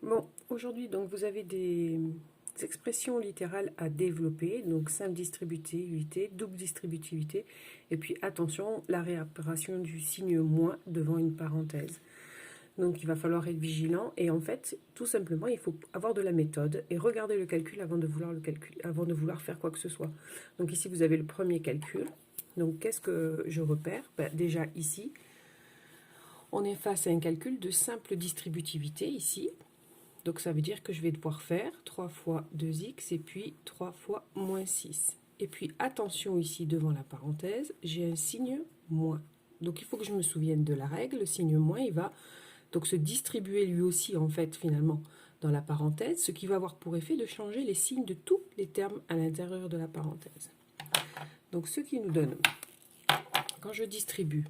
Bon, aujourd'hui, donc vous avez des expressions littérales à développer, donc simple distributivité, double distributivité, et puis attention, la réapparition du signe moins devant une parenthèse. Donc il va falloir être vigilant et en fait, tout simplement, il faut avoir de la méthode et regarder le calcul avant de vouloir avant de vouloir faire quoi que ce soit. Donc ici, vous avez le premier calcul. Donc qu'est-ce que je repère? Déjà ici, on est face à un calcul de simple distributivité ici. Donc ça veut dire que je vais devoir faire 3 fois 2x et puis 3 fois moins 6. Et puis attention ici devant la parenthèse, j'ai un signe moins. Donc il faut que je me souvienne de la règle. Le signe moins, il va donc se distribuer lui aussi en fait finalement dans la parenthèse, ce qui va avoir pour effet de changer les signes de tous les termes à l'intérieur de la parenthèse. Donc ce qui nous donne, quand je distribue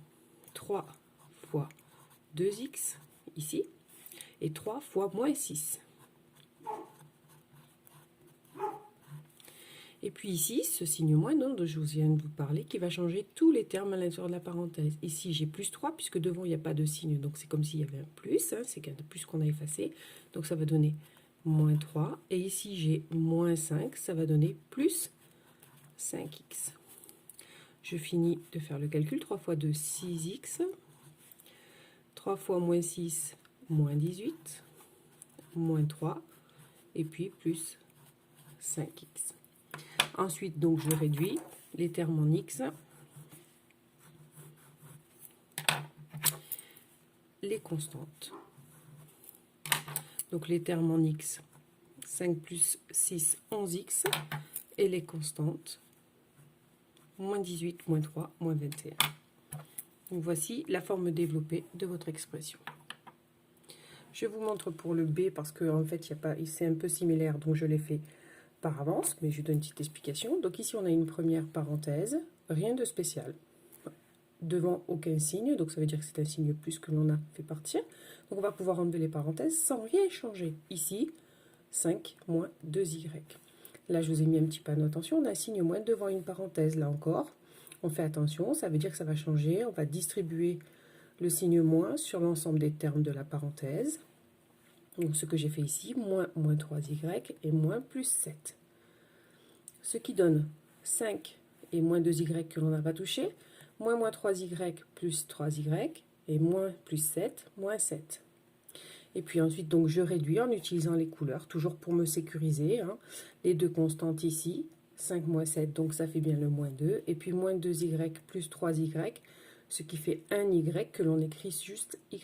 3 fois 2x ici, et 3 fois moins 6. Et puis ici, ce signe moins dont je viens de vous parler, qui va changer tous les termes à l'intérieur de la parenthèse. Ici, j'ai plus 3, puisque devant, il n'y a pas de signe, donc c'est comme s'il y avait un plus, hein, c'est qu'un plus qu'on a effacé, donc ça va donner moins 3. Et ici, j'ai moins 5, ça va donner plus 5x. Je finis de faire le calcul, 3 fois 2, 6x, 3 fois moins 6, moins 18, moins 3, et puis plus 5x. Ensuite, donc, je réduis les termes en x, les constantes. Donc, les termes en x, 5 plus 6, 11x, et les constantes, moins 18, moins 3, moins 21. Donc, voici la forme développée de votre expression. Je vous montre pour le b parce qu'en fait, c'est un peu similaire, donc je l'ai fait par avance, mais je donne une petite explication. Donc ici, on a une première parenthèse, rien de spécial. Devant aucun signe, donc ça veut dire que c'est un signe plus que l'on a fait partir. Donc on va pouvoir enlever les parenthèses sans rien changer. Ici, 5 moins 2y. Là, je vous ai mis un petit panneau, attention, on a un signe moins devant une parenthèse, là encore. On fait attention, ça veut dire que ça va changer. On va distribuer le signe moins sur l'ensemble des termes de la parenthèse. Donc ce que j'ai fait ici, moins 3y et moins plus 7. Ce qui donne 5 et moins 2y que l'on n'a pas touché, moins 3y plus 3y, et moins plus 7, moins 7. Et puis ensuite, donc, je réduis en utilisant les couleurs, toujours pour me sécuriser. Hein, les deux constantes ici, 5 moins 7, donc ça fait bien le moins 2. Et puis moins 2y plus 3y, ce qui fait un y que l'on écrit juste y.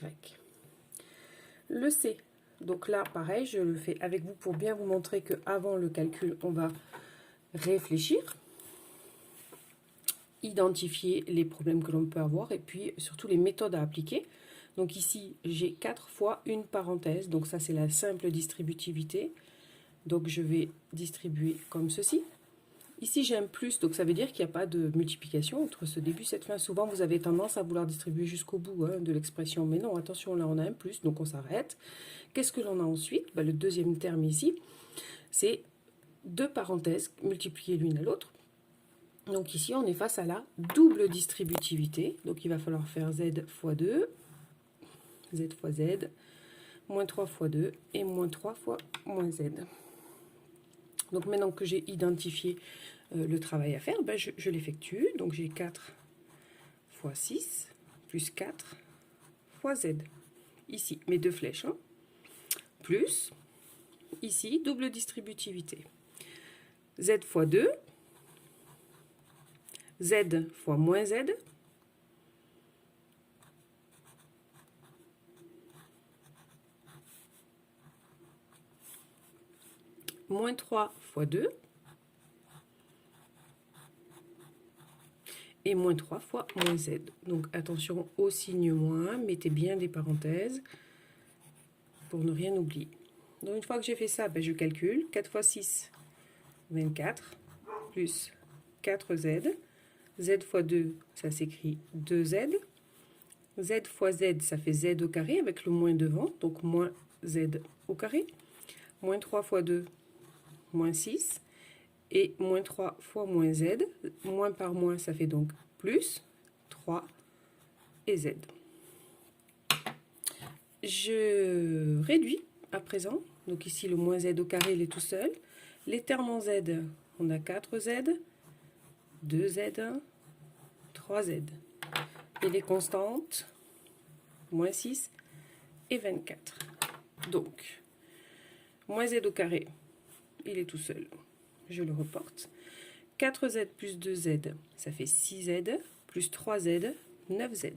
Le c, donc là, pareil, je le fais avec vous pour bien vous montrer qu'avant le calcul, on va réfléchir, identifier les problèmes que l'on peut avoir et puis surtout les méthodes à appliquer. Donc ici, j'ai 4 fois une parenthèse, donc ça c'est la simple distributivité. Donc je vais distribuer comme ceci. Ici j'ai un plus, donc ça veut dire qu'il n'y a pas de multiplication entre ce début et cette fin. Souvent vous avez tendance à vouloir distribuer jusqu'au bout de l'expression, mais non, attention, là on a un plus, donc on s'arrête. Qu'est-ce que l'on a ensuite? Le deuxième terme ici, c'est deux parenthèses multipliées l'une à l'autre. Donc ici, on est face à la double distributivité. Donc il va falloir faire z fois 2, z fois z, moins 3 fois 2 et moins 3 fois moins z. Donc maintenant que j'ai identifié le travail à faire, je l'effectue. Donc j'ai 4 fois 6 plus 4 fois z. Ici, mes deux flèches. Hein. Plus, ici, double distributivité. Z fois 2, z fois moins z, moins 3 fois 2, et moins 3 fois moins z. Donc attention au signe moins, mettez bien des parenthèses pour ne rien oublier. Donc une fois que j'ai fait ça, je calcule. 4 fois 6, 24, plus 4z. Z fois 2, ça s'écrit 2z. Z fois z, ça fait z au carré avec le moins devant, donc moins z au carré. Moins 3 fois 2, moins 6. Et moins 3 fois moins z. Moins par moins, ça fait donc plus 3 et z. Je réduis à présent. Donc ici, le moins z au carré, il est tout seul. Les termes en z, on a 4z, 2z, 3z. Et les constantes, moins 6 et 24. Donc, moins z au carré, il est tout seul. Je le reporte. 4z plus 2z, ça fait 6z, plus 3z, 9z.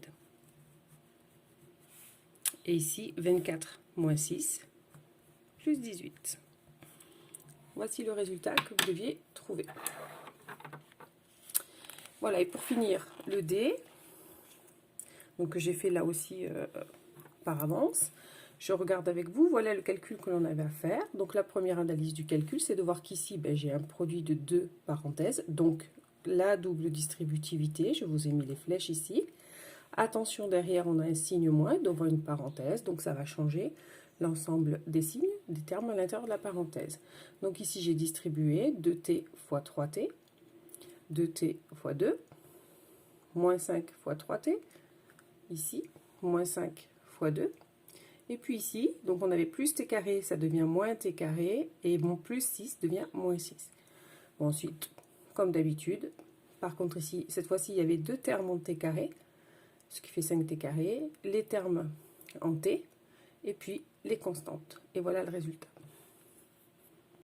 Et ici, 24 moins 6, plus 18. Voici le résultat que vous deviez trouver. Voilà, et pour finir, le D, donc que j'ai fait là aussi par avance, je regarde avec vous, voilà le calcul que l'on avait à faire. Donc la première analyse du calcul, c'est de voir qu'ici, j'ai un produit de 2 parenthèses, donc la double distributivité, je vous ai mis les flèches ici. Attention, derrière, on a un signe moins devant une parenthèse, donc ça va changer l'ensemble des signes, des termes à l'intérieur de la parenthèse. Donc ici, j'ai distribué 2t fois 3t, 2t fois 2, moins 5 fois 3t, ici, moins 5 fois 2, et puis ici, donc on avait plus t carré, ça devient moins t carré, et mon plus 6 devient moins 6. Bon, ensuite, comme d'habitude, par contre ici, cette fois-ci, il y avait deux termes en t carré, ce qui fait 5t carré, les termes en t, et puis les constantes. Et voilà le résultat.